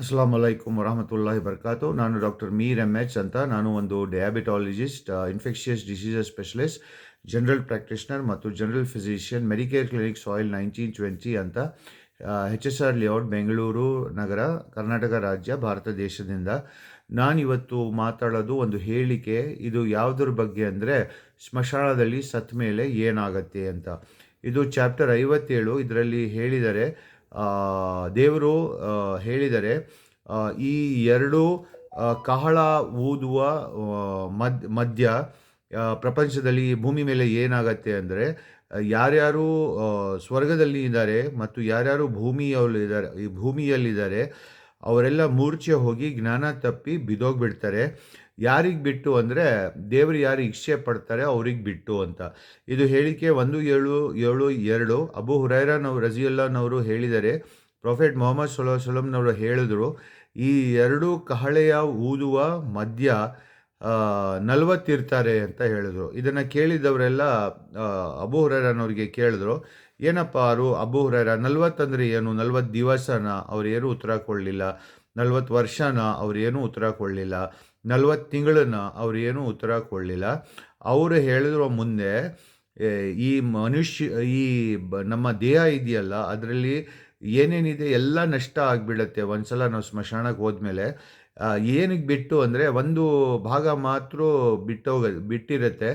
ಅಸ್ಸಲಾಮ್ ಅಲೈಕುಮ್ ವರಹಮತುಲ್ಲಾಹಿ ಬರ್ಕಾತು. ನಾನು doctor Mir M H ಅಂತ. ನಾನು ಒಂದು diabetologist, infectious diseases specialist, general practitioner ಮತ್ತು ಜನರಲ್ ಫಿಸಿಷಿಯನ್, ಮೆಡಿಕೇರ್ ಕ್ಲಿನಿಕ್ ಸಾಯಿಲ್ 1920 ಅಂತ, HSR ಲೇಔಟ್, ಬೆಂಗಳೂರು ನಗರ, ಕರ್ನಾಟಕ ರಾಜ್ಯ, ಭಾರತ ದೇಶದಿಂದ. ನಾನಿವತ್ತು ಮಾತಾಡೋದು ಒಂದು ಹೇಳಿಕೆ. ಇದು ಯಾವುದ್ರ ಬಗ್ಗೆ ಅಂದರೆ, ಸ್ಮಶಾನದಲ್ಲಿ ಸತ್ತ ಮೇಲೆ ಏನಾಗತ್ತೆ ಅಂತ. ಇದು ಚಾಪ್ಟರ್ 57. ಇದರಲ್ಲಿ ಹೇಳಿದರೆ, ದೇವರು ಹೇಳಿದರೆ, ಈ ಎರಡು ಕಹಳ ಊದುವ ಮಧ್ಯ ಪ್ರಪಂಚದಲ್ಲಿ ಭೂಮಿ ಮೇಲೆ ಏನಾಗತ್ತೆ ಅಂದರೆ, ಯಾರ್ಯಾರು ಸ್ವರ್ಗದಲ್ಲಿ ಇದ್ದಾರೆ ಮತ್ತು ಯಾರ್ಯಾರು ಭೂಮಿಯಲ್ಲಿದ್ದಾರೆ ಅವರೆಲ್ಲ ಮೂರ್ಛೆ ಹೋಗಿ ಜ್ಞಾನ ತಪ್ಪಿ ಬಿದ್ದೋಗ್ಬಿಡ್ತಾರೆ. ಯಾರಿಗೆ ಬಿಟ್ಟು ಅಂದರೆ, ದೇವರು ಯಾರು ಇಚ್ಛೆ ಪಡ್ತಾರೆ ಅವ್ರಿಗೆ ಬಿಟ್ಟು ಅಂತ. ಇದು ಹೇಳಿಕೆ 1772. ಅಬು ಹುರೈರನವರು ರಜಿಯಲ್ಲಾನವರು ಹೇಳಿದರೆ, ಪ್ರೊಫೆಟ್ ಮೊಹಮ್ಮದ್ ಸಲ್ಲಲ್ಲಾಹು ಅಲೈಹಿ ವಸಲ್ಲಂನವರು ಹೇಳಿದ್ರು, ಈ ಎರಡು ಕಹಳೆಯ ಊದುವ ಮಧ್ಯ 40 ಇರ್ತಾರೆ ಅಂತ ಹೇಳಿದ್ರು. ಇದನ್ನು ಕೇಳಿದವರೆಲ್ಲ ಅಬು ಹುರೈರನವ್ರಿಗೆ ಕೇಳಿದ್ರು, ಏನಪ್ಪ ಅಬು ಹುರೈರ, 40 ಅಂದರೆ ಏನು? 40 ದಿವಸನ? ಅವ್ರೇನು ಉತ್ತರ ಕೊಡಲಿಲ್ಲ. 40 ವರ್ಷನ? ಅವ್ರೇನು ಉತ್ತರ ಕೊಡಲಿಲ್ಲ. 40 ತಿಂಗಳನ್ನ? ಅವ್ರೇನು ಉತ್ತರ ಕೊಡಲಿಲ್ಲ. ಅವರು ಹೇಳಿದ್ರು, ಮುಂದೆ ಈ ನಮ್ಮ ದೇಹ ಇದೆಯಲ್ಲ, ಅದರಲ್ಲಿ ಏನೇನಿದೆ ಎಲ್ಲ ನಷ್ಟ ಆಗಿಬಿಡತ್ತೆ ಒಂದ್ಸಲ ನಾವು ಸ್ಮಶಾನಕ್ಕೆ ಹೋದ್ಮೇಲೆ. ಏನಕ್ಕೆ ಬಿಟ್ಟು ಅಂದರೆ, ಒಂದು ಭಾಗ ಮಾತ್ರ ಬಿಟ್ಟಿರುತ್ತೆ.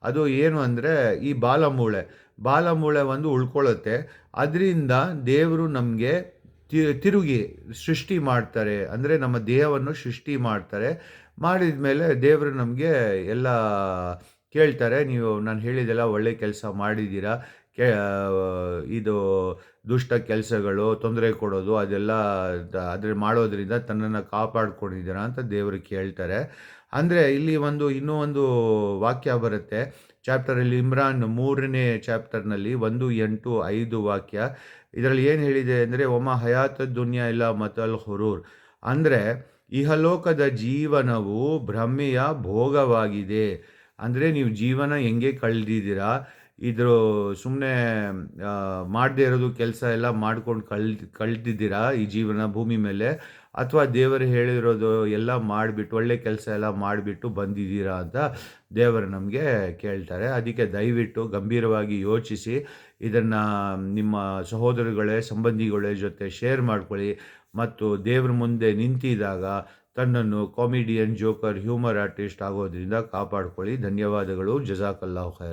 ಅದು ಏನು ಅಂದರೆ, ಈ ಬಾಲಮೂಳೆ ಒಂದು ಉಳ್ಕೊಳ್ಳುತ್ತೆ. ಅದರಿಂದ ದೇವರು ನಮಗೆ ತಿರುಗಿ ಸೃಷ್ಟಿ ಮಾಡ್ತಾರೆ. ಅಂದರೆ ನಮ್ಮ ದೇಹವನ್ನು ಸೃಷ್ಟಿ ಮಾಡ್ತಾರೆ. ಮಾಡಿದ ಮೇಲೆ ದೇವರು ನಮಗೆ ಎಲ್ಲ ಕೇಳ್ತಾರೆ, ನೀವು ನಾನು ಹೇಳಿದೆಲ್ಲ ಒಳ್ಳೆ ಕೆಲಸ ಮಾಡಿದ್ದೀರಾ, ಇದು ದುಷ್ಟ ಕೆಲಸಗಳು, ತೊಂದರೆ ಕೊಡೋದು, ಅದೆಲ್ಲ ಮಾಡೋದ್ರಿಂದ ತನ್ನನ್ನು ಕಾಪಾಡ್ಕೊಂಡಿದ್ದೀರಾ ಅಂತ ದೇವರು ಕೇಳ್ತಾರೆ. ಅಂದರೆ ಇಲ್ಲಿ ಇನ್ನೂ ಒಂದು ವಾಕ್ಯ ಬರುತ್ತೆ ಚಾಪ್ಟರಲ್ಲಿ, ಇಮ್ರಾನ್ 3ನೇ ಚಾಪ್ಟರ್ನಲ್ಲಿ 1:8-5 ವಾಕ್ಯ. ಇದರಲ್ಲಿ ಏನು ಹೇಳಿದೆ ಅಂದರೆ, ಒಮ ಹಯಾತ ದುನಿಯಾ ಇಲ್ಲ ಮತಲ್ ಹುರೂರ್, ಅಂದರೆ ಇಹಲೋಕದ ಜೀವನವು ಭ್ರಮೆಯ ಭೋಗವಾಗಿದೆ. ಅಂದರೆ ನೀವು ಜೀವನ ಹೆಂಗೆ ಕಳೆದಿದ್ದೀರಾ, ಸುಮ್ಮನೆ ಮಾಡದೇ ಇರೋದು ಕೆಲಸ ಎಲ್ಲ ಮಾಡ್ಕೊಂಡು ಕಳೆದಿದ್ದೀರಾ ಈ ಜೀವನ ಭೂಮಿ ಮೇಲೆ, ಅಥವಾ ದೇವರು ಹೇಳಿರೋದು ಎಲ್ಲ ಮಾಡಿಬಿಟ್ಟು, ಒಳ್ಳೆ ಕೆಲಸ ಎಲ್ಲ ಮಾಡಿಬಿಟ್ಟು ಬಂದಿದ್ದೀರಾ ಅಂತ ದೇವರು ನಮಗೆ ಕೇಳ್ತಾರೆ. ಅದಕ್ಕೆ ದಯವಿಟ್ಟು ಗಂಭೀರವಾಗಿ ಯೋಚಿಸಿ ಇದನ್ನು ನಿಮ್ಮ ಸಹೋದರಗಳೇ, ಸಂಬಂಧಿಗಳೇ ಜೊತೆ ಶೇರ್ ಮಾಡ್ಕೊಳ್ಳಿ. ಮತ್ತು ದೇವ್ರ ಮುಂದೆ ನಿಂತಿದ್ದಾಗ ತನ್ನನ್ನು ಕಾಮಿಡಿಯನ್, ಜೋಕರ್, ಹ್ಯೂಮರ್ ಆರ್ಟಿಸ್ಟ್ ಆಗೋದ್ರಿಂದ ಕಾಪಾಡ್ಕೊಳ್ಳಿ. ಧನ್ಯವಾದಗಳು. ಜಜಾಕಲ್ಲಾಹು ಖೈರ್.